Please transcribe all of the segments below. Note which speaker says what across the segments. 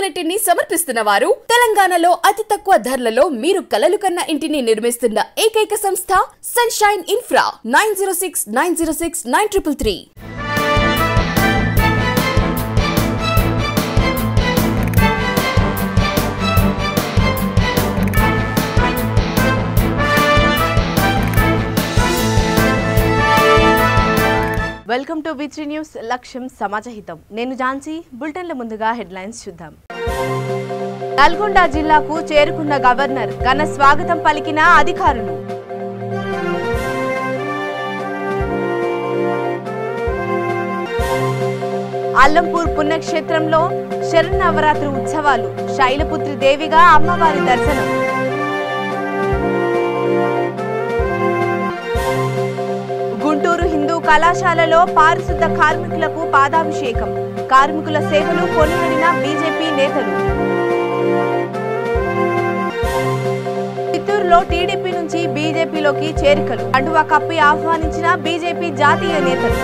Speaker 1: ఆపర్చునిటీని సమర్పిస్తున్న వారు తెలంగాణలో అతి తక్కువ ధరలలో మీరు కలలు కన్న ఇంటిని నిర్మిస్తున్న ఏకైక సంస్థ sunshine infra 9069069333.
Speaker 2: Welcome to V3 news. లక్ష్యం సమాజహితం. నేను ఝాన్సీ. బులెటిన్ల ముందుగా హెడ్లైన్స్ చూద్దాం. నల్గొండ జిల్లాకు చేరుకున్న గవర్నర్ ఘన స్వాగతం పలికిన అధికారులు. అల్లంపూర్ పుణ్యక్షేత్రంలో శరన్నవరాత్రి ఉత్సవాలు. శైలపుత్రి దేవిగా అమ్మవారి దర్శనం. గుంటూరు హిందూ కళాశాలలో పారిశుద్ధ కార్మికులకు పాదాభిషేకం. కార్మికుల సేవలు కొనియాడిన బీజేపీ నేతలు. చిత్తూరులో టీడీపీ నుంచి బీజేపీలోకి చేరికలు. కండువా కప్పి ఆహ్వానించిన బీజేపీ జాతీయ నేతలు.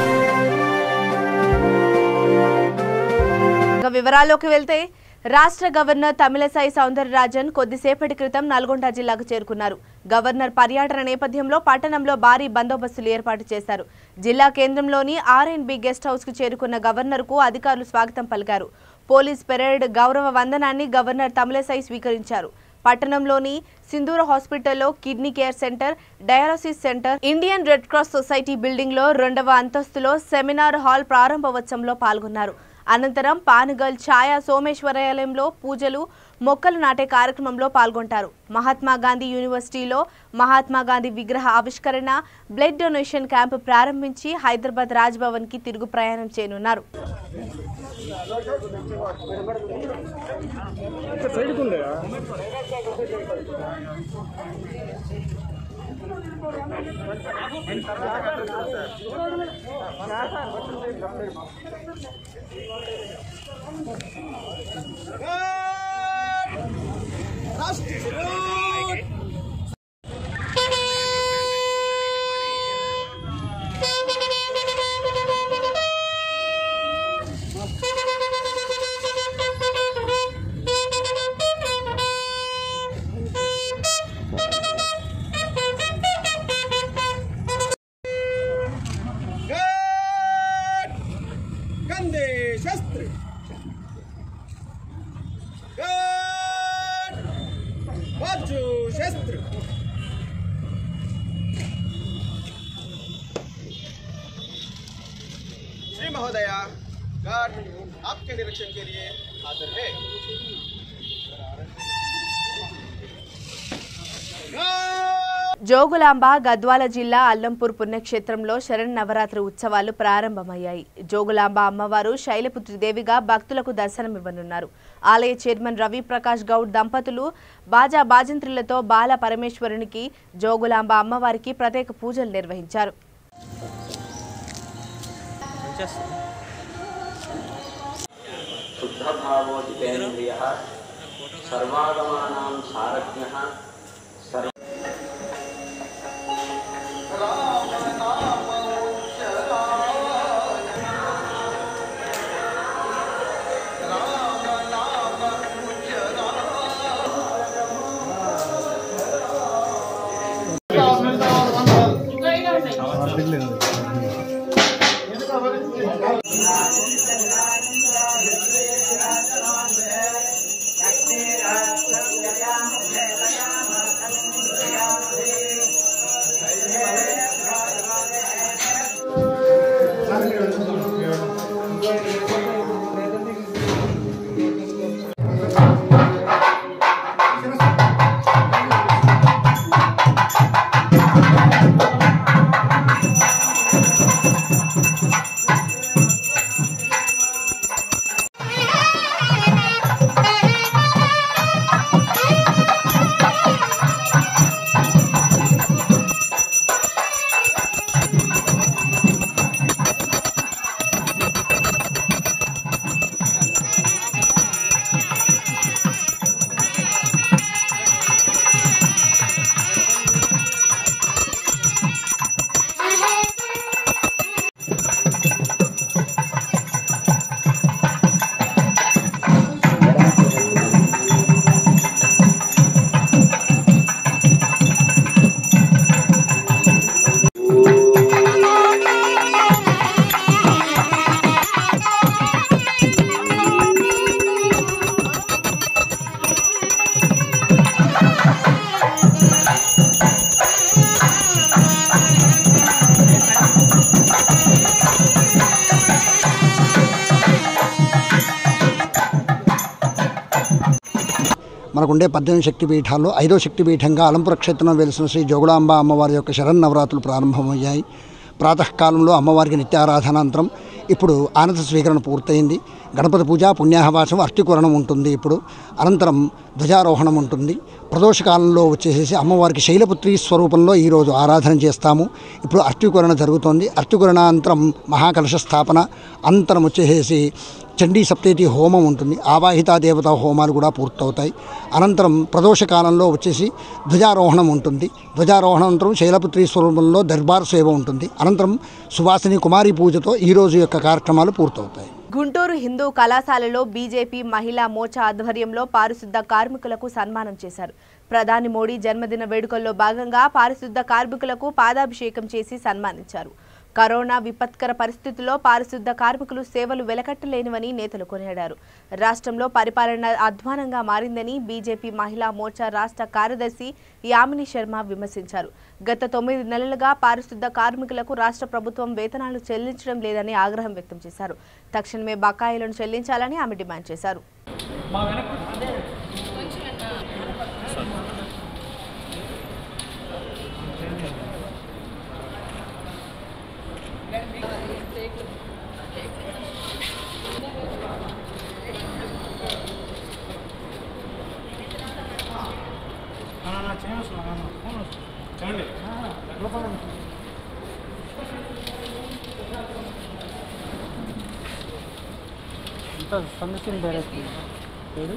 Speaker 2: వివరాల్లోకి వెళ్తే రాష్ట్ర గవర్నర్ తమిళసై సౌందరరాజన్ కొద్దిసేపటి క్రితం నల్గొండ జిల్లాకు చేరుకున్నారు. గవర్నర్ పర్యటన నేపథ్యంలో పట్టణంలో భారీ బందోబస్తులు ఏర్పాటు చేశారు. జిల్లా కేంద్రంలోని R&B గెస్ట్ హౌస్ కు చేరుకున్న గవర్నర్ కు అధికారులు స్వాగతం పలికారు. పోలీస్ పెరేడ్ గౌరవ వందనాన్ని గవర్నర్ తమిళసై స్వీకరించారు. పట్టణంలోని సింధూర హాస్పిటల్లో kidney care centre, dialysis centre, Indian red cross society building లో 2వ అంతస్తులో సెమినార్ హాల్ ప్రారంభోత్సవంలో పాల్గొన్నారు. అనంతరం పానుగల్ ఛాయా సోమేశ్వరాలయంలో పూజలు, మొక్కలు నాటే కార్యక్రమంలో పాల్గొంటారు. మహాత్మా గాంధీ యూనివర్సిటీలో మహాత్మా గాంధీ విగ్రహ ఆవిష్కరణ, బ్లడ్ డొనేషన్ క్యాంపు ప్రారంభించి హైదరాబాద్ రాజ్భవన్ కి తిరుగు ప్రయాణం చేయనున్నారు.
Speaker 3: श्री महोदया, गार्ड आपके निरीक्षण के लिए हाजिर है।
Speaker 2: జోగులాంబ గద్వాల జిల్లా అల్లంపూర్ పుణ్యక్షేత్రంలో శరన్నవరాత్రి ఉత్సవాలు ప్రారంభమయ్యాయి. జోగులాంబ అమ్మవారు శైలపుత్రి దేవిగా భక్తులకు దర్శనమివ్వనున్నారు. ఆలయ చైర్మన్ రవి ప్రకాష్ గౌడ్ దంపతులు బాజా బాజంత్రులతో బాల పరమేశ్వరునికి, జోగులాంబ అమ్మవారికి ప్రత్యేక పూజలు నిర్వహించారు.
Speaker 4: మనకుండే 18 శక్తిపీఠాల్లో 5వ శక్తిపీఠంగా అలంపుర క్షేత్రంలో వెలిసిన శ్రీ జోగులాంబ అమ్మవారి యొక్క శరన్నవరాత్రులు ప్రారంభమయ్యాయి. ప్రాతకాలంలో అమ్మవారికి నిత్యారాధనాంతరం ఇప్పుడు ఆనంద స్వీకరణ పూర్తయింది. గణపతి పూజ, పుణ్యాహవాసం, అర్తికూరణం ఉంటుంది. ఇప్పుడు అనంతరం ధ్వజారోహణం ఉంటుంది. ప్రదోషకాలంలో వచ్చేసేసి అమ్మవారికి శైలపుత్రి స్వరూపంలో ఈరోజు ఆరాధన చేస్తాము. ఇప్పుడు అర్తికూరణ జరుగుతోంది. అర్తికూరణాంతరం మహాకలశ స్థాపన, అంతరం వచ్చేసేసి చండీ సప్తేతి హోమం ఉంటుంది. ఆవాహితా దేవతా హోమాలు కూడా పూర్తవుతాయి. అనంతరం ప్రదోషకాలంలో వచ్చేసి ధ్వజారోహణం ఉంటుంది. ధ్వజారోహణానంతరం శైలపుత్రి స్వరూపంలో దర్బార్ సేవ ఉంటుంది. అనంతరం సువాసిని కుమారి పూజతో ఈరోజు యొక్క కార్యక్రమాలు పూర్తవుతాయి.
Speaker 2: గుంటూరు హిందూ కళాశాలలో బీజేపీ మహిళా మోర్చా ఆధ్వర్యంలో పారిశుద్ధ కార్మికులకు సన్మానం చేశారు. ప్రధాని మోడీ జన్మదిన వేడుకల్లో భాగంగా పారిశుద్ధ కార్మికులకు పాదాభిషేకం చేసి సన్మానించారు. కరోనా విపత్కర పరిస్థితుల్లో పారిశుద్ధ కార్మికులు సేవలు వెలకట్టలేనివని నేతలు కొనియాడారు. రాష్ట్రంలో పరిపాలన అధ్వానంగా మారిందని బీజేపీ మహిళా మోర్చా రాష్ట్ర కార్యదర్శి యామిని శర్మ విమర్శించారు. గత 9 నెలలుగా పారిశుద్ధ కార్మికులకు రాష్ట్ర ప్రభుత్వం వేతనాలు చెల్లించడం లేదని ఆగ్రహం వ్యక్తం చేశారు. తక్షణమే బకాయిలను చెల్లించాలని ఆమె డిమాండ్ చేశారు.
Speaker 5: సందర్శన డైరెక్ట్ పేరు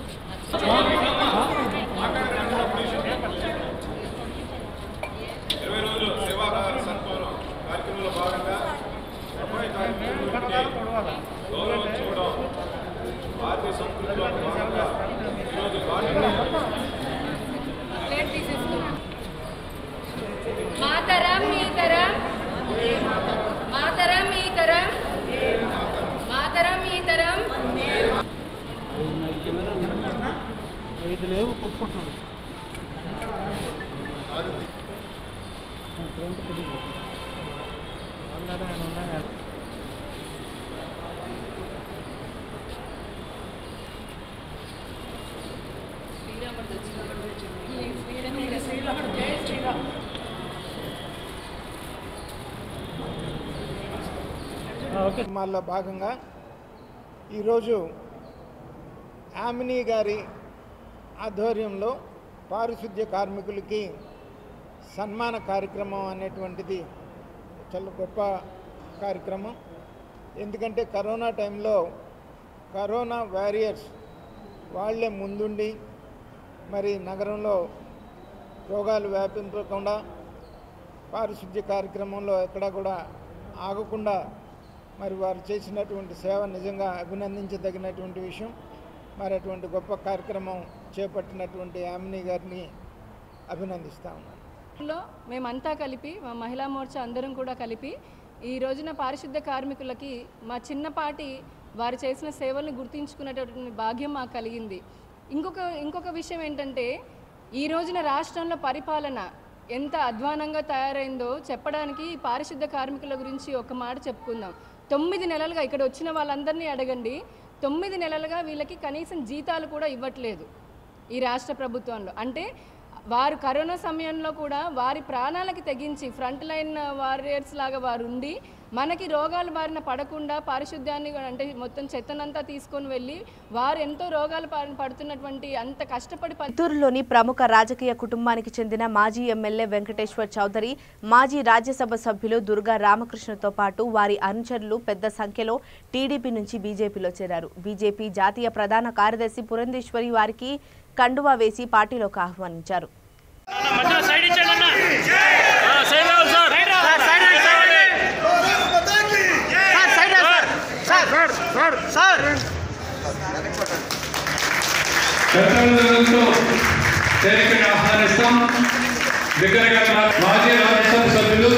Speaker 5: లేవు కొట్టుకుంటున్నాడు.
Speaker 6: మాల్లో భాగంగా ఈరోజు యామిని గారి ఆధ్వర్యంలో పారిశుద్ధ్య కార్మికులకి సన్మాన కార్యక్రమం అనేటువంటిది చాలా గొప్ప కార్యక్రమం. ఎందుకంటే కరోనా టైంలో కరోనా వారియర్స్ వాళ్ళే ముందుండి మరి నగరంలో రోగాలు వ్యాపించకుండా పారిశుద్ధ్య కార్యక్రమంలో ఎక్కడా కూడా ఆగకుండా మరి వారు చేసినటువంటి సేవ నిజంగా అభినందించదగినటువంటి విషయం. మరి అటువంటి గొప్ప కార్యక్రమం చేపట్టినటువంటి యామిని గారిని అభినందిస్తా ఉన్నాను.
Speaker 7: మేమంతా కలిపి మా మహిళా మోర్చా అందరం కూడా కలిపి ఈ రోజున పారిశుద్ధ కార్మికులకి మా చిన్నపాటి వారు చేసిన సేవలను గుర్తించుకునేటటువంటి భాగ్యం మాకు కలిగింది. ఇంకొక విషయం ఏంటంటే ఈ రోజున రాష్ట్రంలో పరిపాలన ఎంత అధ్వానంగా తయారైందో చెప్పడానికి పారిశుద్ధ కార్మికుల గురించి ఒక మాట చెప్పుకుందాం. 9 నెలలుగా ఇక్కడ వచ్చిన వాళ్ళందరినీ అడగండి. 9 నెలలుగా వీళ్ళకి కనీసం జీతాలు కూడా ఇవ్వట్లేదు ఈ రాష్ట్ర ప్రభుత్వంలో. అంటే వారు కరోనా సమయంలో కూడా వారి ప్రాణాలకి తెగించి ఫ్రంట్ లైన్ వారియర్స్ లాగా వారు ఉండి మనకి రోగాల బారిన పడకుండా పారిశుద్ధ్యాన్ని అంటే మొత్తం చెత్తనంతా తీసుకొని వెళ్ళి వారు ఎంతో రోగాలు పడుతున్నటువంటి అంత కష్టపడి.
Speaker 2: చిత్తూరులోని ప్రముఖ రాజకీయ కుటుంబానికి చెందిన మాజీ ఎమ్మెల్యే వెంకటేశ్వర్ చౌదరి, మాజీ రాజ్యసభ సభ్యులు దుర్గా రామకృష్ణతో పాటు వారి అనుచరులు పెద్ద సంఖ్యలో టీడీపీ నుంచి బీజేపీలో చేరారు. బీజేపీ జాతీయ ప్రధాన కార్యదర్శి పురంధేశ్వరి వారికి కండువా వేసి పార్టీలోకి ఆహ్వానించారు.
Speaker 8: ఆహ్వానిస్తాం. దగ్గరగా మాజీ రాజ్యసభ సభ్యులు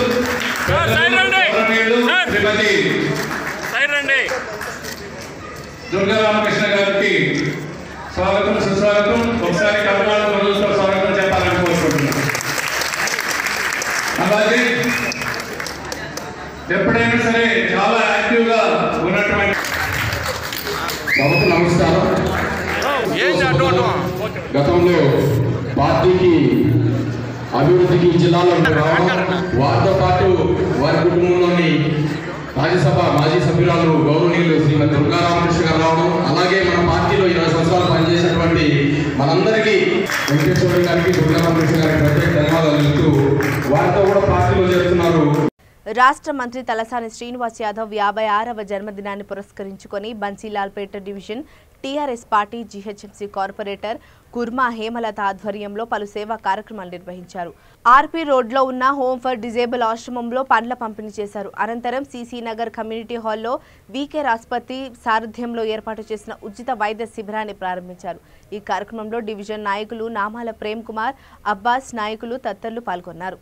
Speaker 8: శ్రీమతి దుర్గా రామకృష్ణ గారికి స్వాగతం, సుస్వాగతం. ఒకసారి కమలాల రోజుతో స్వాగతం చెప్పాలని కోరుకుంటున్నాను. అలాగే ఎప్పుడైనా సరే చాలా యాక్టివ్గా ఉన్నటువంటి సభకు నమస్కారం. గతంలో పార్టీకి అభివృద్ధికి జిల్లాలో రావడం, వారితో పాటు వారి కుటుంబంలోని రాజ్యసభ మాజీ సభ్యురాలు గౌరవనీయులు శ్రీమతి దుర్గా రామకృష్ణ గారు రావడం, అలాగే మన పార్టీలో 20 సంవత్సరాలు పనిచేసినటువంటి మనందరికీ వెంకటేశ్వర గారికి, దుర్గా రామకృష్ణ గారికి ప్రత్యేక ధన్యవాదాలు చెప్తూ వారితో కూడా పార్టీలో చేరుతున్నారు.
Speaker 2: రాష్ట్ర మంత్రి తలసాని శ్రీనివాస్ యాదవ్ 56వ జన్మదినాన్ని పురస్కరించుకొని Bansilalpet division TRS party GHMC corporator Kurma Hemalatha ఆధ్వర్యంలో పలు సేవా కార్యక్రమాలు నిర్వహించారు. ఆర్పీ రోడ్లో ఉన్న హోమ్ ఫర్ డిజేబుల్ ఆశ్రమంలో పండ్ల పంపిణీ చేశారు. అనంతరం సీసీ నగర్ కమ్యూనిటీ హాల్లో వీకేర్ ఆసుపత్రి సారథ్యంలో ఏర్పాటు చేసిన ఉచిత వైద్య శిబిరాన్ని ప్రారంభించారు. ఈ కార్యక్రమంలో డివిజన్ నాయకులు నామాల ప్రేమ్ కుమార్, అబ్బాస్ నాయకులు తదితరులు పాల్గొన్నారు.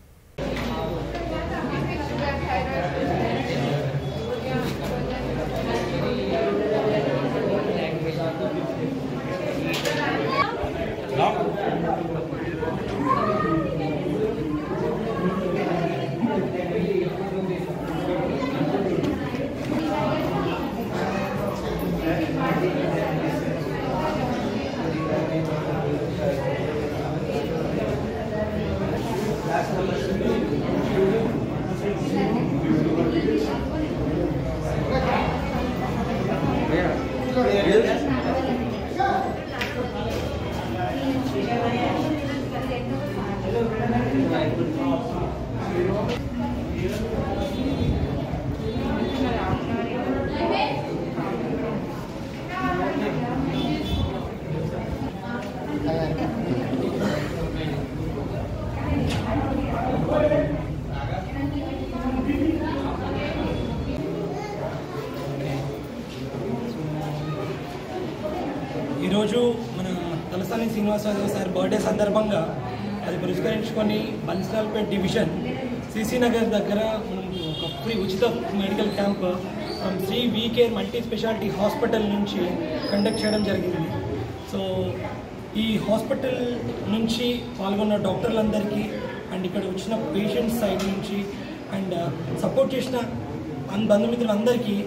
Speaker 5: ఈరోజు మన తలసాని శ్రీనివాస్ యాదవ్ సార్ బర్త్డే సందర్భంగా అది పురస్కరించుకొని బన్సీలాల్పేట్ డివిజన్ సీసీ నగర్ దగ్గర మనం ఒక ఫ్రీ ఉచిత medical camp from Sri VCare multi speciality hospital నుంచి కండక్ట్ చేయడం జరిగింది. సో ఈ హాస్పిటల్ నుంచి పాల్గొన్న డాక్టర్లందరికీ అండ్ ఇక్కడ వచ్చిన పేషెంట్స్ సైడ్ నుంచి అండ్ సపోర్ట్ చేసిన బంధుమిత్రులందరికీ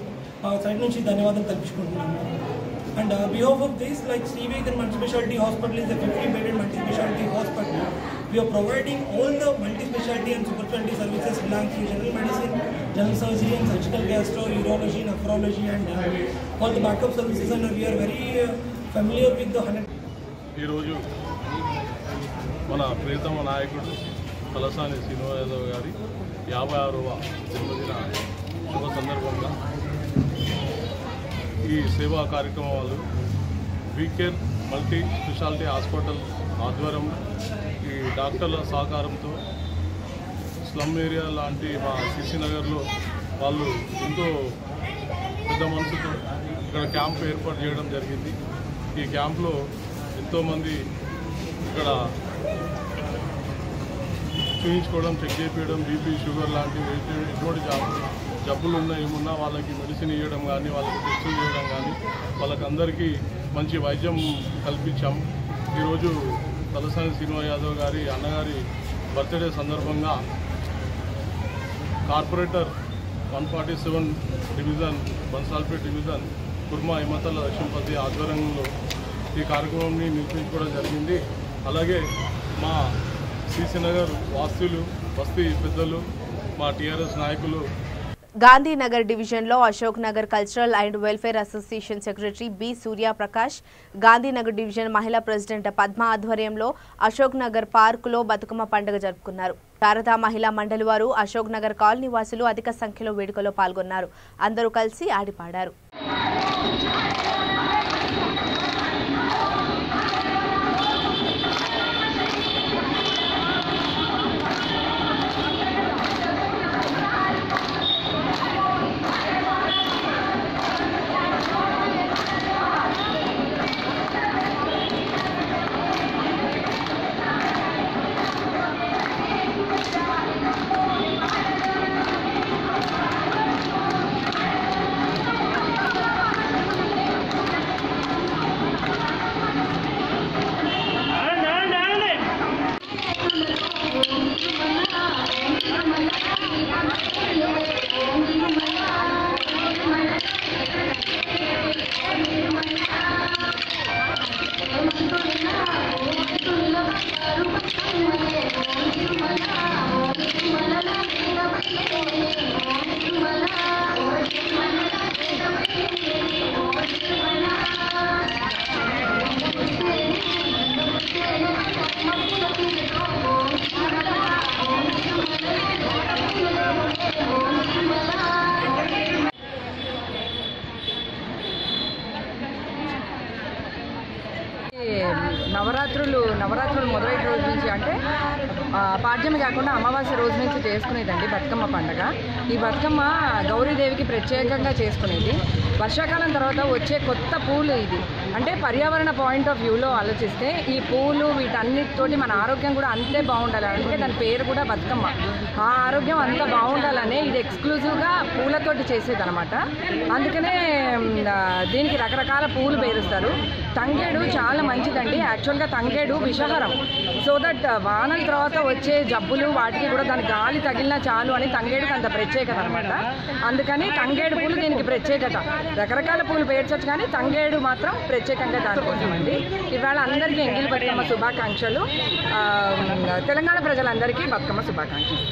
Speaker 5: సైడ్ నుంచి ధన్యవాదాలు తెలుపుకుంటున్నాము. And behalf of this, like Sri Viker Multi-Speciality Hospital is a 50-bedded multi-speciality hospital. We are providing all the multi-speciality and super-specialty services belonging to general medicine, general surgery and surgical gastro, urology, nephrology and all the backup services, and we are very familiar with the 100.
Speaker 8: ఈ రోజు మన ప్రియతమ నాయకుడు తలసాని శ్రీనివాస్ యాదవ్ గారి 56వ జన్మదిన శుభ సందర్భంగా ఈ సేవా కార్యక్రమాలు వీకేర్ మల్టీ స్పెషాలిటీ హాస్పిటల్ ఆధ్వర్యం ఈ డాక్టర్ల సహకారంతో స్లమ్ ఏరియా లాంటి మా సీసీ నగర్లో వాళ్ళు ఎంతో పెద్ద మనసుతో ఇక్కడ క్యాంప్ ఏర్పాటు చేయడం జరిగింది. ఈ క్యాంప్లో ఎంతోమంది ఇక్కడ చూయించుకోవడం, చెక్ చేయించడం, బీపీ, షుగర్ లాంటివి ఎటువంటి జబ్బులు ఉన్నా ఏమున్నా వాళ్ళకి మెడిసిన్ ఇవ్వడం కానీ, వాళ్ళకి టెస్టులు చేయడం కానీ, వాళ్ళకందరికీ మంచి వైద్యం కల్పించాం. ఈరోజు తలసాని శ్రీనివాస్ యాదవ్ గారి అన్నగారి బర్త్డే సందర్భంగా corporator 147 division Bansilalpet division Kurma Hemalatha Lakshmipathi ఆధ్వర్యంలో ఈ కార్యక్రమాన్ని నిర్వహించుకోవడం జరిగింది. అలాగే మా సీసీ నగర్ వాస్తులు, బస్తీ పెద్దలు, మా టీఆర్ఎస్ నాయకులు
Speaker 2: గాంధీనగర్ డివిజన్లో Ashok Nagar cultural and welfare association secretary B Suryaprakash, Gandhinagar division మహిళా ప్రెసిడెంట్ పద్మ ఆధ్వర్యంలో అశోక్ నగర్ పార్కులో బతుకమ్మ పండుగ జరుపుకున్నారు. శారదా మహిళా మండలి వారు అశోక్ నగర్ కాలనీ వాసులు అధిక సంఖ్యలో వేడుకలో పాల్గొన్నారు. అందరూ కలిసి ఆడిపాడారు.
Speaker 9: నవరాత్రులు మొదలైన రోజు నుంచి అంటే పాడ్యమి కాకుండా అమావాస్య రోజు నుంచి చేసుకునేదండి బతుకమ్మ పండుగ. ఈ బతుకమ్మ గౌరీదేవికి ప్రత్యేకంగా చేసుకునేది. వర్షాకాలం తర్వాత వచ్చే కొత్త పూలు ఇది. అంటే పర్యావరణ పాయింట్ ఆఫ్ వ్యూలో ఆలోచిస్తే ఈ పూలు వీటన్నిటితోటి మన ఆరోగ్యం కూడా అంతే బాగుండాలి. అందుకే దాని పేరు కూడా బతుకమ్మ. ఆ ఆరోగ్యం అంత బాగుండాలనే ఇది ఎక్స్క్లూజివ్గా పూలతోటి చేసేదన్నమాట. అందుకనే దీనికి రకరకాల పూలు పేరుస్తారు. తంగేడు చాలా మంచిదండి. యాక్చువల్గా తంగేడు విషహరం. సో దట్ వానల తర్వాత వచ్చే జబ్బులు వాటికి కూడా దాని గాలి తగిలినా చాలు అని తంగేడుకి అంత ప్రత్యేకత అనమాట. అందుకని తంగేడు పూలు దీనికి ప్రత్యేకత. రకరకాల పూలు పేర్చచ్చు కానీ తంగేడు మాత్రం ప్రత్యేకంగా దానికోసం అండి. ఇవాళ అందరికీ ఎంగిలి బతుకమ్మ శుభాకాంక్షలు. తెలంగాణ ప్రజలందరికీ బతుకమ్మ శుభాకాంక్షలు.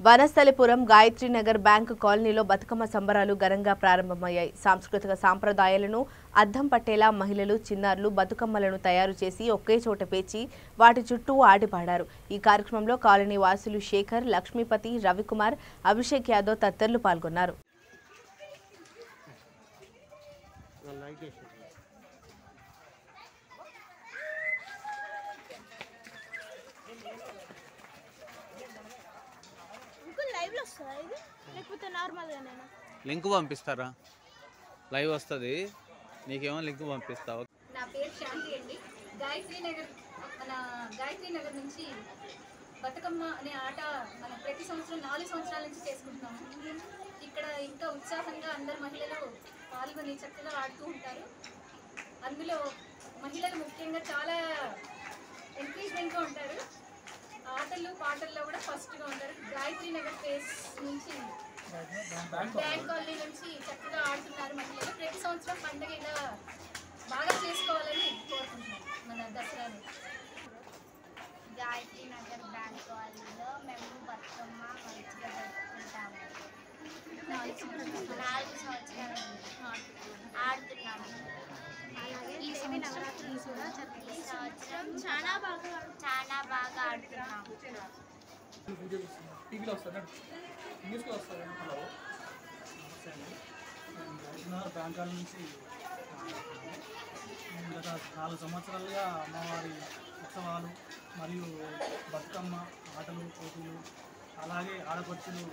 Speaker 2: వనస్థలిపురం గాయత్రీనగర్ బ్యాంకు కాలనీలో బతుకమ్మ సంబరాలు ఘనంగా ప్రారంభమయ్యాయి. సాంస్కృతిక సాంప్రదాయాలను అద్దం పట్టేలా మహిళలు, చిన్నారులు బతుకమ్మలను తయారు చేసి ఒకే చోట పేర్చి వాటి చుట్టూ ఆడిపాడారు. ఈ కార్యక్రమంలో కాలనీ వాసులు శేఖర్, లక్ష్మీపతి, రవికుమార్, అభిషేక్ యాదవ్ తదితరులు పాల్గొన్నారు.
Speaker 10: లింక్ పంపిస్తారా? లైవ్ వస్తుంది, నీకేమో లింక్ పంపిస్తావు.
Speaker 11: నా పేరు శాంతి అండి. గాయత్రీనగర్ నుంచి బతుకమ్మ అనే ఆట మనం ప్రతి సంవత్సరం 4 సంవత్సరాల నుంచి చేసుకుంటున్నాము. ఇక్కడ ఇంకా ఉత్సాహంగా అందరు మహిళలు పాల్గొని చక్కగా ఆడుతూ ఉంటారు. అందులో మహిళలు ముఖ్యంగా చాలా ఎంకరేజ్మెంట్గా ఉంటారు. ఆటలు పాటల్లో కూడా ఫస్ట్గా ఉంటారు. గాయత్రీనగర్ ఫేస్ నుంచి బ్యాంక్ కాలనీ నుంచి చక్కగా ఆడుతున్నారు మహిళలు. ప్రతి సంవత్సరం పండుగ ఇలా బాగా చేసుకోవాలని కోరుకుంటున్నాం మన దసరాని.
Speaker 12: గాయత్రీనగర్ బ్యాంక్ కాలనీలో మేము బతుకమ్మ మంచిగా జరుపుకుంటాము. 4 సంవత్సరాల నుంచి ఆడుతున్నాము. ఈ సంవత్సరం చాలా బాగా ఆడుతున్నాము.
Speaker 13: టీవీలో వస్తుంది, న్యూస్లో వస్తుంది. బ్యాంక్ కాలనీ నుంచి గత 4 సంవత్సరాలుగా అమ్మవారి ఉత్సవాలు మరియు బతుకమ్మ ఆటలు, పోటీలు, అలాగే ఆడపడుచులు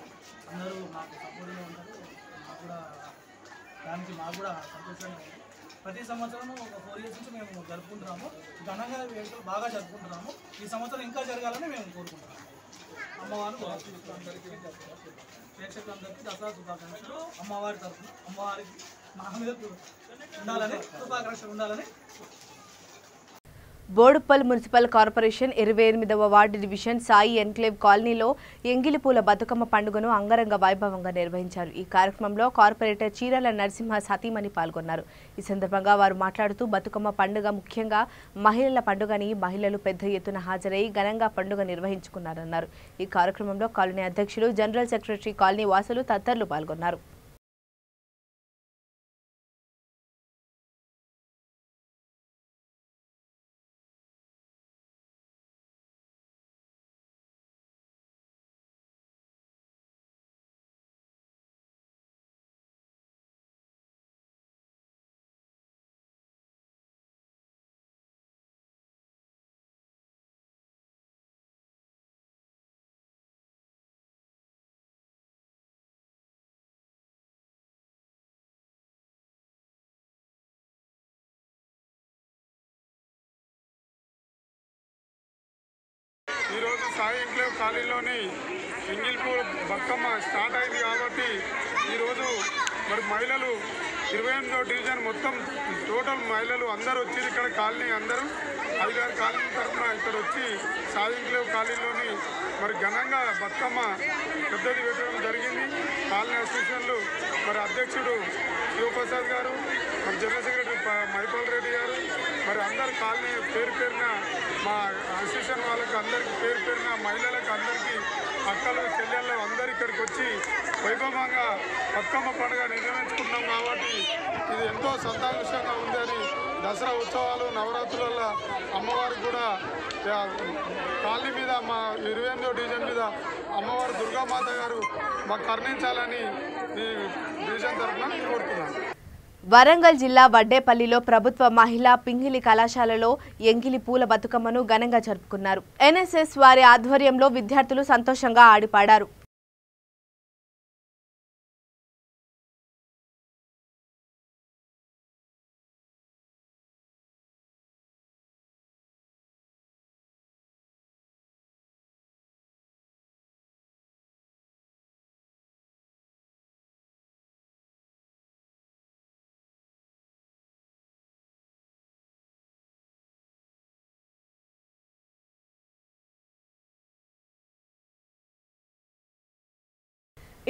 Speaker 13: అందరూ మాకు సపోర్ట్గా ఉంటారు. మాకు కూడా సంతోషంగా ఉంది. ప్రతి సంవత్సరం ఒక 4 years నుంచి మేము జరుపుకుంటున్నాము. ఘనంగా బాగా జరుపుకుంటున్నాము. ఈ సంవత్సరం ఇంకా జరగాలని మేము కోరుకుంటున్నాము. అమ్మవారు ప్రేక్షకులందరికీ దసరా శుభాకాంక్షలు. అమ్మవారి తరఫున అమ్మవారికి మా మీద ఉండాలని, శుభాకాంక్షలు ఉండాలని.
Speaker 2: బోడుప్పల్ మున్సిపల్ కార్పొరేషన్ 28వ వార్డు డివిజన్ సాయి ఎన్క్లేవ్ కాలనీలో ఎంగిలిపూల బతుకమ్మ పండుగను అంగరంగ వైభవంగా నిర్వహించారు. ఈ కార్యక్రమంలో కార్పొరేటర్ చీరాల నరసింహ సతీమణి పాల్గొన్నారు. ఈ సందర్భంగా వారు మాట్లాడుతూ బతుకమ్మ పండుగ ముఖ్యంగా మహిళల పండుగని మహిళలు పెద్ద ఎత్తున హాజరై ఘనంగా పండుగ నిర్వహించుకున్నారన్నారు. ఈ కార్యక్రమంలో కాలనీ అధ్యక్షులు, జనరల్ సెక్రటరీ, కాలనీ వాసులు తదితరులు పాల్గొన్నారు.
Speaker 14: ఈరోజు సాయి ఎన్క్లేవ్ కాలనీలోని ఎంగిల్పూర్ బతుకమ్మ స్టార్ట్ అయింది కాబట్టి ఈరోజు మరి మహిళలు 28వ డివిజన్ మొత్తం టోటల్ మహిళలు అందరూ వచ్చి ఇక్కడ కాలనీ అందరూ 5-6 కాలనీ తరఫున ఇక్కడ వచ్చి సాయి ఎన్క్లేవ్ కాలనీలోని మరి ఘనంగా బతుకమ్మ పెద్దది పెట్టడం జరిగింది. కాలనీ అసోసియేషన్లు మరి అధ్యక్షుడు శివప్రసాద్ గారు, మరి జనరల్ సెక్రటరీ మైపాల్ రెడ్డి గారు, మరి అందరు కాలనీ పేరు పేరున మా అసోసియేషన్ వాళ్ళకి అందరికీ పేరు పేరున మహిళలకు అందరికీ అక్కలు చెల్లెళ్ళు అందరు ఇక్కడికి వచ్చి వైభవంగా బతుకమ్మ పండుగ నిర్వహించుకున్నాం కాబట్టి ఇది ఎంతో సంతోషంగా ఉందని దసరా ఉత్సవాలు నవరాత్రులలో అమ్మవారికి కూడా కాలనీ మీద మా 28వ డివిజన్ మీద అమ్మవారు దుర్గామాత గారు మాకు కరుణించాలని ఈ డివిజన్ తరఫున కోరుతున్నాను.
Speaker 2: వరంగల్ జిల్లా వడ్డేపల్లిలో ప్రభుత్వ మహిళా పింగిలి కళాశాలలో ఎంగిలి పూల బతుకమ్మను ఘనంగా జరుపుకున్నారు. ఎన్ఎస్ఎస్ వారి ఆధ్వర్యంలో విద్యార్థులు సంతోషంగా ఆడిపాడారు.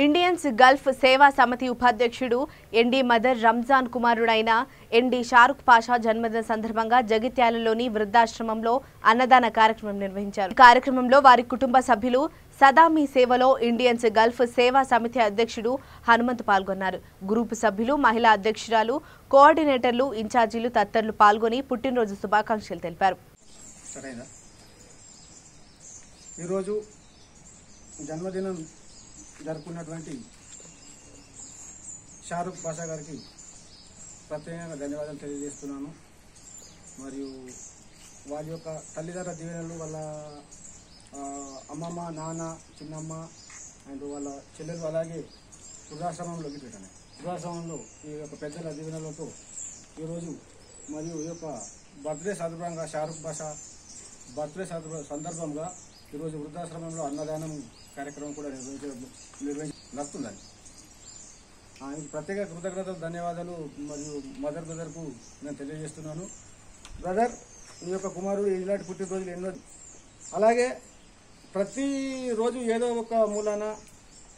Speaker 2: ఇండియన్స్ గల్ఫ్ సేవా సమితి ఉపాధ్యక్షుడు ఎన్డీ మదర్ రంజాన్ కుమారుడైన ఎన్డీ షారుఖ్ పాషా జన్మదిన సందర్భంగా జగిత్యాలలోని వృద్ధాశ్రమంలో అన్నదాన కార్యక్రమం నిర్వహించారు. కార్యక్రమంలో వారి కుటుంబ సభ్యులు, సదా మీ సేవలో ఇండియన్స్ గల్ఫ్ సేవా సమితి అధ్యక్షుడు హనుమంత్ పాల్గొన్నారు. గ్రూపు సభ్యులు, మహిళా అధ్యక్షురాలు, కోఆర్డినేటర్లు, ఇన్ఛార్జీలు తదితరులు పాల్గొని పుట్టినరోజు శుభాకాంక్షలు తెలిపారు.
Speaker 15: ఈరోజు జన్మదినం జరుపుకున్నటువంటి షారుఖ్ పాషా గారికి ప్రత్యేకంగా ధన్యవాదాలు తెలియజేస్తున్నాను. మరియు వాళ్ళ యొక్క తల్లిదండ్రుల దీవెనలు, వాళ్ళ అమ్మమ్మ, నాన్న, చిన్నమ్మ అండ్ వాళ్ళ చెల్లెలు, అలాగే వృద్ధాశ్రమంలోకి పెట్టాను. వృద్ధాశ్రమంలో ఈ యొక్క పెద్దల దీవెనలతో ఈరోజు మరియు ఈ యొక్క బర్త్డే సందర్భంగా షారుఖ్ పాషా బర్త్డే సందర్భంగా ఈరోజు వృద్ధాశ్రమంలో అన్నదానం కార్యక్రమం కూడా నడుస్తుందండి. ప్రత్యేక కృతజ్ఞతలు, ధన్యవాదాలు మరియు మదర్ బ్రదర్కు నేను తెలియజేస్తున్నాను. బ్రదర్, ఈ యొక్క కుమారుడు ఇలాంటి పుట్టినరోజులు ఎన్నో, అలాగే ప్రతిరోజు ఏదో ఒక మూలాన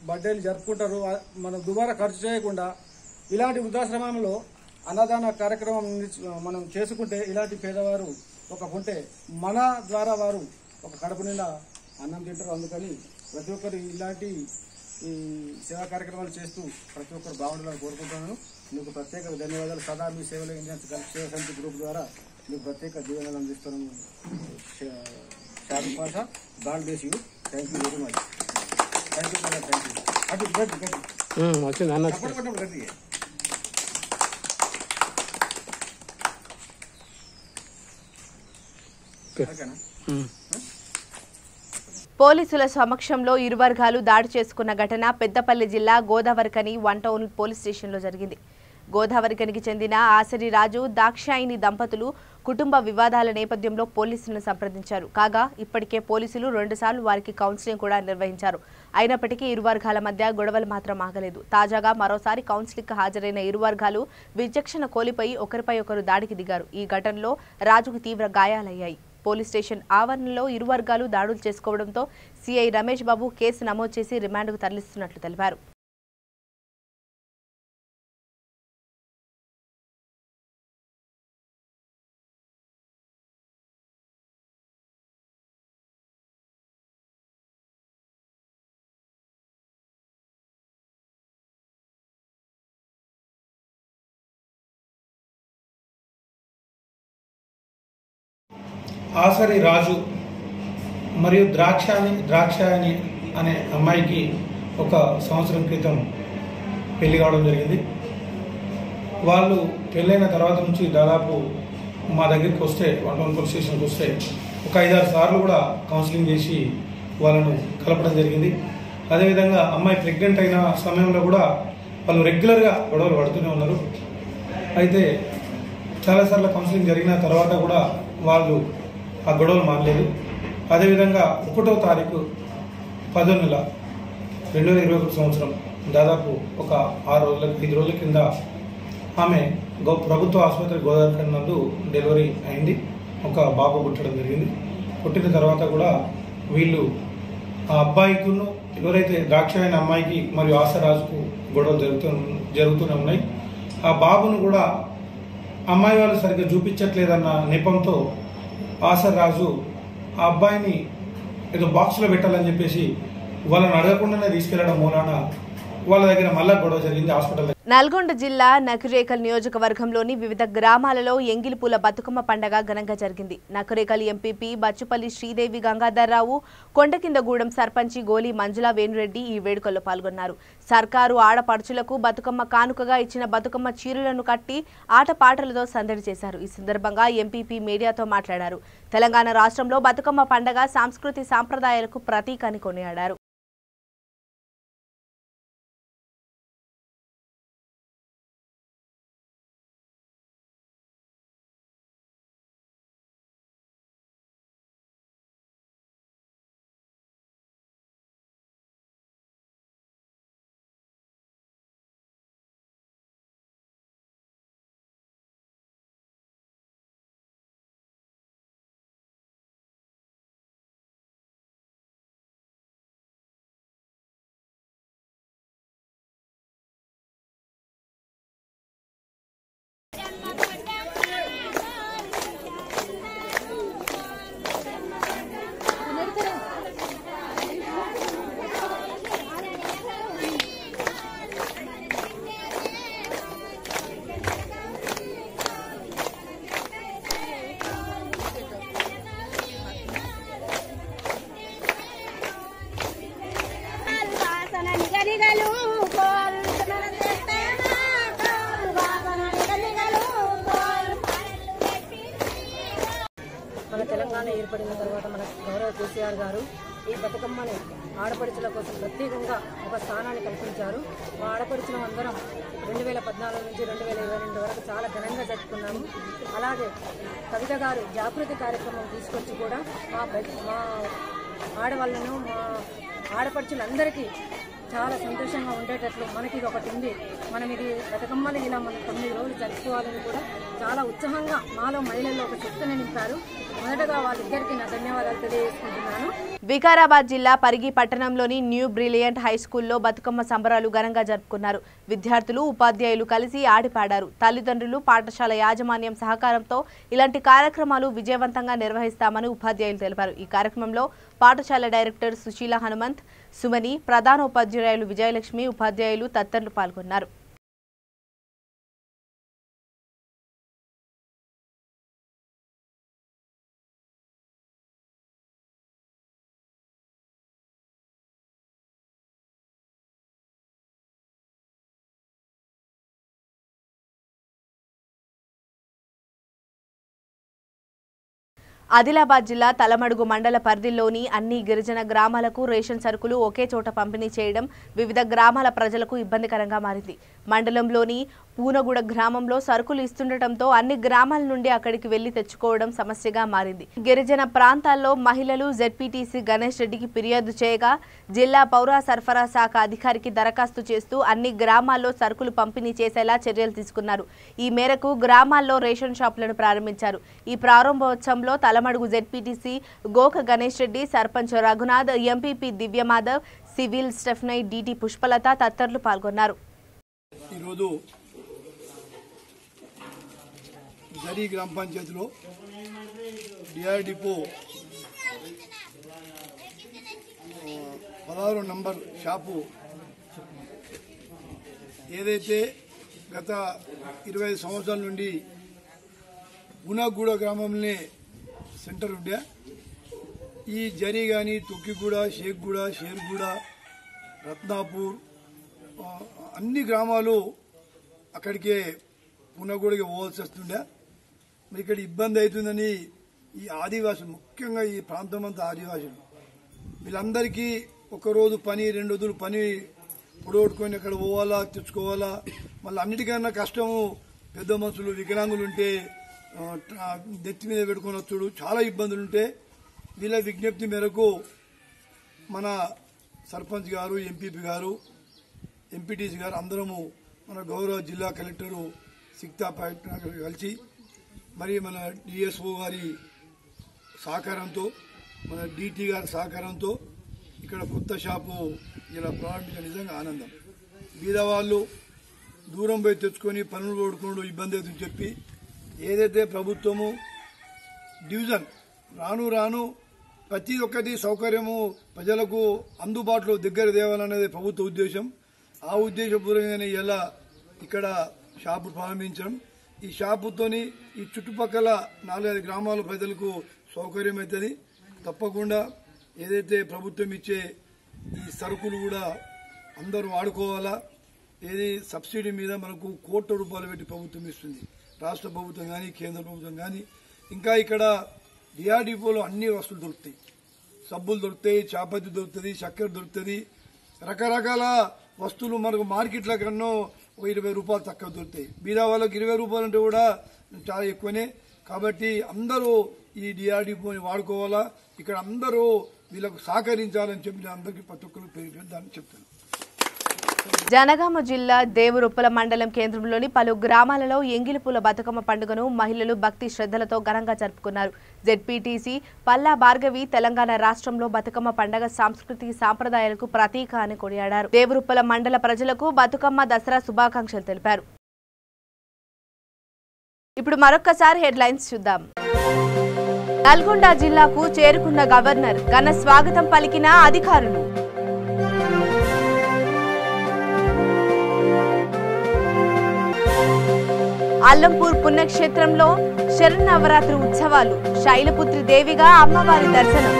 Speaker 15: బర్త్డేలు జరుపుకుంటారు. మనం దుబారా ఖర్చు చేయకుండా ఇలాంటి వృద్ధాశ్రమంలో అన్నదాన కార్యక్రమం మనం చేసుకుంటే ఇలాంటి పేదవారు ఒక ఉంటే మన ద్వారా వారు ఒక కడుపు నిండా అన్నం తింటారు. అందుకని ప్రతి ఒక్కరు ఇలాంటి ఈ సేవా కార్యక్రమాలు చేస్తూ ప్రతి ఒక్కరు బాగుండాలని కోరుకుంటున్నాను. మీకు ప్రత్యేక ధన్యవాదాలు. సదా మీ సేవలో ఇండియన్స్ గల్ఫ్ సేవా సమితి గ్రూప్ ద్వారా మీకు ప్రత్యేక దీవెనలు అందిస్తున్నాను. Shahrukh Pasha, God bless you. Thank you very much. Thank you thank you. అటు గట్టి ఓకేనా?
Speaker 2: పోలీసుల సమక్షంలో ఇరు వర్గాలు దాడి చేసుకున్న ఘటన పెద్దపల్లి జిల్లా గోదావరికని 1 టౌన్ పోలీస్ స్టేషన్లో జరిగింది. గోదావరికనికి చెందిన ఆసరి రాజు, దాక్షాయిని దంపతులు కుటుంబ వివాదాల నేపథ్యంలో పోలీసులను సంప్రదించారు. కాగా ఇప్పటికే పోలీసులు 2 సార్లు వారికి కౌన్సిలింగ్ కూడా నిర్వహించారు. అయినప్పటికీ ఇరు వర్గాల మధ్య గొడవలు మాత్రం ఆగలేదు. తాజాగా మరోసారి కౌన్సిలింగ్కు హాజరైన ఇరు వర్గాలు విచక్షణ కోల్పోయి ఒకరిపై ఒకరు దాడికి దిగారు. ఈ ఘటనలో రాజుకు తీవ్ర గాయాలయ్యాయి. పోలీస్ స్టేషన్ ఆవరణలో ఇరు వర్గాలు దాడులు చేసుకోవడంతో సిఐ రమేష్ బాబు కేసు నమోదు చేసి రిమాండ్కు తరలిస్తున్నట్లు తెలిపారు.
Speaker 16: ఆసరి రాజు మరియు ద్రాక్షాయని అనే అమ్మాయికి 1 సంవత్సరం క్రితం పెళ్లి కావడం జరిగింది. వాళ్ళు పెళ్ళైన తర్వాత నుంచి దాదాపు మా దగ్గరికి వస్తే 1 టౌన్ పోలీస్ స్టేషన్కి వస్తే ఒక 5-6 సార్లు కూడా కౌన్సిలింగ్ చేసి వాళ్ళను కలపడం జరిగింది. అదేవిధంగా అమ్మాయి ప్రెగ్నెంట్ అయిన సమయంలో కూడా వాళ్ళు రెగ్యులర్గా గొడవలు పడుతూనే ఉన్నారు. అయితే చాలాసార్లు కౌన్సిలింగ్ జరిగిన తర్వాత కూడా వాళ్ళు ఆ గొడవలు మారలేదు. అదేవిధంగా 1వ తారీఖు 10వ నెల 2021 సంవత్సరం దాదాపు ఒక 5 రోజుల కింద ఆమె ప్రభుత్వ ఆసుపత్రి గోదావరి నందు డెలివరీ అయింది. ఒక బాబు పుట్టడం జరిగింది. పుట్టిన తర్వాత కూడా వీళ్ళు ఆ అబ్బాయికును ఎవరైతే ద్రాక్షాయని అమ్మాయికి మరియు ఆసరాజుకు గొడవలు జరుగుతూనే ఉన్నాయి. ఆ బాబును కూడా అమ్మాయి వాళ్ళు సరిగ్గా చూపించట్లేదన్న నెపంతో ఆసర్ రాజు ఆ అబ్బాయిని ఏదో బాక్స్లో పెట్టాలని చెప్పేసి వాళ్ళని అడగకుండానే తీసుకెళ్లడం మూలాన వాళ్ళ దగ్గర మళ్ళా గొడవ జరిగింది హాస్పిటల్.
Speaker 2: నల్గొండ జిల్లా నకిరేకల్ నియోజకవర్గంలోని వివిధ గ్రామాలలో ఎంగిలిపూల బతుకమ్మ పండగ ఘనంగా జరిగింది. నకిరేకల్ ఎంపీపీ బచ్చుపల్లి శ్రీదేవి గంగాధర్రావు, కొండకిందగూడెం సర్పంచి గోలి మంజుల వేణురెడ్డి ఈ వేడుకల్లో పాల్గొన్నారు. సర్కారు ఆడపడుచులకు బతుకమ్మ కానుకగా ఇచ్చిన బతుకమ్మ చీరలను కట్టి ఆటపాటలతో సందడి చేశారు. ఈ సందర్భంగా ఎంపీపీ మీడియాతో మాట్లాడారు. తెలంగాణ రాష్ట్రంలో బతుకమ్మ పండగ సంస్కృతి సాంప్రదాయాలకు ప్రతీక అని కొనియాడారు.
Speaker 17: మన తెలంగాణ ఏర్పడిన తర్వాత మన గౌరవ కేసీఆర్ గారు ఈ బతుకమ్మని ఆడపడుచుల కోసం ప్రత్యేకంగా ఒక స్థానాన్ని కల్పించారు. మా ఆడపడుచుల అందరం 2014 నుంచి 2022 వరకు చాలా ఘనంగా జరుపుకున్నాము. అలాగే కవిత గారు జాగృతి కార్యక్రమం తీసుకొచ్చి కూడా మా ఆడవాళ్ళను మా ఆడపడుచులందరికీ చాలా సంతోషంగా ఉండేటట్లు మనకి ఇది ఒకటి ఉంది. మనం ఇది బతుకమ్మని ఇలా మనం 9 రోజులు జరుపుకోవాలని కూడా చాలా ఉత్సాహంగా మాలో మహిళల్లో ఒక శక్తిని నింపారు. మొదటగా వాళ్ళిద్దరికీ నా ధన్యవాదాలు తెలియజేసుకుంటున్నాను.
Speaker 2: వికారాబాద్ జిల్లా పరిగి పట్టణంలోని న్యూ బ్రిలియంట్ హై స్కూల్లో బతుకమ్మ సంబరాలు ఘనంగా జరుపుకున్నారు. విద్యార్థులు, ఉపాధ్యాయులు కలిసి ఆడిపాడారు. తల్లిదండ్రులు, పాఠశాల యాజమాన్యం సహకారంతో ఇలాంటి కార్యక్రమాలు విజయవంతంగా నిర్వహిస్తామని ఉపాధ్యాయులు తెలిపారు. ఈ కార్యక్రమంలో పాఠశాల డైరెక్టర్ సుశీల హనుమంత్, సుమని, ప్రధానోపాధ్యాయులు విజయలక్ష్మి, ఉపాధ్యాయులు తదితరులు పాల్గొన్నారు. ఆదిలాబాద్ జిల్లా తలమడుగు మండల పరిధిలోని అన్ని గిరిజన గ్రామాలకు రేషన్ సరుకులు ఒకే చోట పంపిణీ చేయడం వివిధ గ్రామాల ప్రజలకు ఇబ్బందికరంగా మారింది. మండలంలోని పూనగూడ గ్రామంలో సరుకులు ఇస్తుండటంతో అన్ని గ్రామాల నుండి అక్కడికి వెళ్లి తెచ్చుకోవడం సమస్యగా మారింది. గిరిజన ప్రాంతాల్లో మహిళలు జెడ్పీటీసీ గణేష్ రెడ్డికి ఫిర్యాదు చేయగా జిల్లా పౌర సరఫరా శాఖ అధికారికి దరఖాస్తు చేస్తూ అన్ని గ్రామాల్లో సరుకులు పంపిణీ చేసేలా చర్యలు తీసుకున్నారు. ఈ మేరకు గ్రామాల్లో రేషన్ షాపులను ప్రారంభించారు. ఈ ప్రారంభోత్సవంలో Talamadugu ZPTC Goka Ganesh Reddy, sarpanch Raghunath, MPP Divyamadhav, civil స్టెఫ్నై డిటి పుష్పలత తదితరులు పాల్గొన్నారు.
Speaker 18: ఈరోజు జరీ గ్రామ పంచాయతీలో డిఆర్ డిపో 16 నంబర్ షాపు ఏదైతే గత 25 సంవత్సరాల నుండి గుణగూడ గ్రామంలోనే సెంటర్ ఉండే ఈ జరీ కానీ తుక్కిగూడ, షేక్గూడ, షేర్గూడ, రత్నాపూర్ అన్ని గ్రామాలు అక్కడికే పునగూడకి పోవాల్సి వస్తుండే. ఇక్కడ ఇబ్బంది అవుతుందని ఈ ఆదివాసులు, ముఖ్యంగా ఈ ప్రాంతం అంతా ఆదివాసులు, వీళ్ళందరికీ ఒకరోజు పని, 2 రోజులు పని పొడగొట్టుకొని అక్కడ పోవాలా, తెచ్చుకోవాలా. మళ్ళీ అన్నిటికన్నా కష్టము పెద్ద మనుషులు, వికలాంగులు ఉంటే నెత్తి మీద పెట్టుకొని వచ్చుడు, చాలా ఇబ్బందులు ఉంటే వీళ్ళ విజ్ఞప్తి మేరకు మన సర్పంచ్ గారు, ఎంపీపీ గారు, ఎంపీటీసీ గారు అందరము మన గౌరవ జిల్లా కలెక్టరు సిక్తా పాయట్ కలిసి మరి మన డిఎస్ఓ గారి సహకారంతో, మన డిటి గారి సహకారంతో ఇక్కడ కొత్త షాపు ఇలా ప్రారంభించడం నిజంగా ఆనందం. బీదవాళ్ళు దూరం పోయి తెచ్చుకొని పనులు కొడుకుని ఇబ్బంది అవుతుందని చెప్పి ఏదైతే ప్రభుత్వము డివిజన్ రాను రాను ప్రతి ఒక్కటి సౌకర్యము ప్రజలకు అందుబాటులో దగ్గర తేవాలనేది ప్రభుత్వ ఉద్దేశం. ఆ ఉద్దేశపూర్వకంగానే ఇలా ఇక్కడ షాపు ప్రారంభించడం. ఈ షాపుతోని ఈ చుట్టుపక్కల 4-5 గ్రామాల ప్రజలకు సౌకర్యం అవుతుంది. తప్పకుండా ఏదైతే ప్రభుత్వం ఇచ్చే ఈ సరుకులు కూడా అందరూ వాడుకోవాలా. ఏది సబ్సిడీ మీద మనకు కోట్ల రూపాయలు పెట్టి ప్రభుత్వం ఇస్తుంది, రాష్ట్ర ప్రభుత్వం కానీ కేంద్ర ప్రభుత్వం కానీ. ఇంకా ఇక్కడ డిఆర్డిపోలో అన్ని వస్తువులు దొరుకుతాయి. సబ్బులు దొరుకుతాయి, చాపత్తి దొరుకుతుంది, చక్కెర దొరుకుతుంది, రకరకాల వస్తువులు మనకు మార్కెట్ల కన్నా 20 రూపాయలు తక్కువ దొరుకుతాయి. బీదా వాళ్ళకి 20 రూపాయలు అంటే కూడా చాలా ఎక్కువనే. కాబట్టి అందరూ ఈ డిఆర్డిపోని వాడుకోవాలా. ఇక్కడ అందరూ వీళ్ళకు సహకరించాలని చెప్పి అందరికీ ప్రతి ఒక్కరు పేరు దాన్ని చెప్తాను.
Speaker 2: జనగామ జిల్లా దేవరుప్పల మండలం కేంద్రంలోని పలు గ్రామాలలో ఎంగిలిపూల బతుకమ్మ పండుగను మహిళలు భక్తి శ్రద్ధలతో ఘనంగా జరుపుకున్నారు. జెడ్పీటీసీ పల్లా భార్గవి తెలంగాణ రాష్ట్రంలో బతుకమ్మ పండుగ సాంస్కృతిక సాంప్రదాయాలకు ప్రతీక అని కొనియాడారు. దేవరుప్పల మండల ప్రజలకు బతుకమ్మ దసరా శుభాకాంక్షలు తెలిపారు. ఇప్పుడు మరొక్కసారి హెడ్లైన్స్ చూద్దాం. నల్గొండ జిల్లాకు చేరుకున్న గవర్నర్ ఘన స్వాగతం పలికిన అధికారులు. అల్లంపూర్ పుణ్యక్షేత్రంలో శరన్నవరాత్రి ఉత్సవాలు, శైలపుత్రి దేవిగా అమ్మవారి దర్శనం.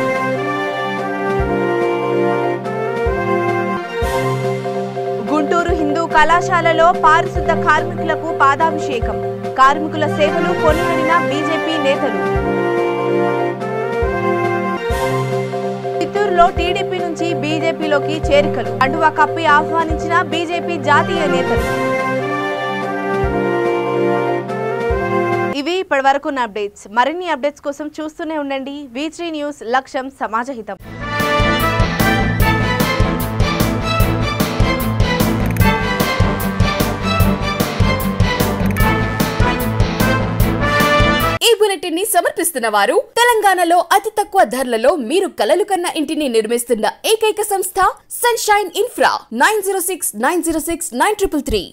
Speaker 2: గుంటూరు హిందూ కళాశాలలో పారిశుద్ధ కార్మికులకు పాదాభిషేకం, కార్మికుల సేవలు కొనియాడిన బీజేపీ నేతలు. చిత్తూరులో టీడీపీ నుంచి బీజేపీలోకి చేరికలు, కండువా కప్పి ఆహ్వానించిన బీజేపీ జాతీయ నేతలు. ఇవి ఇప్పటి వరకు ఉన్న అప్డేట్స్. మరిన్ని అప్డేట్స్ కోసం చూస్తూనే ఉండండి V3 న్యూస్, లక్ష్యం సమాజహితం.
Speaker 1: ఈ బులెటిన్ ని సమర్పిస్తున్న వారు తెలంగాణలో అతి తక్కువ ధరలలో మీరు కలలు కన్న ఇంటిని నిర్మిస్తున్న ఏకైక సంస్థ సన్షైన్ ఇన్ఫ్రా 9069069333.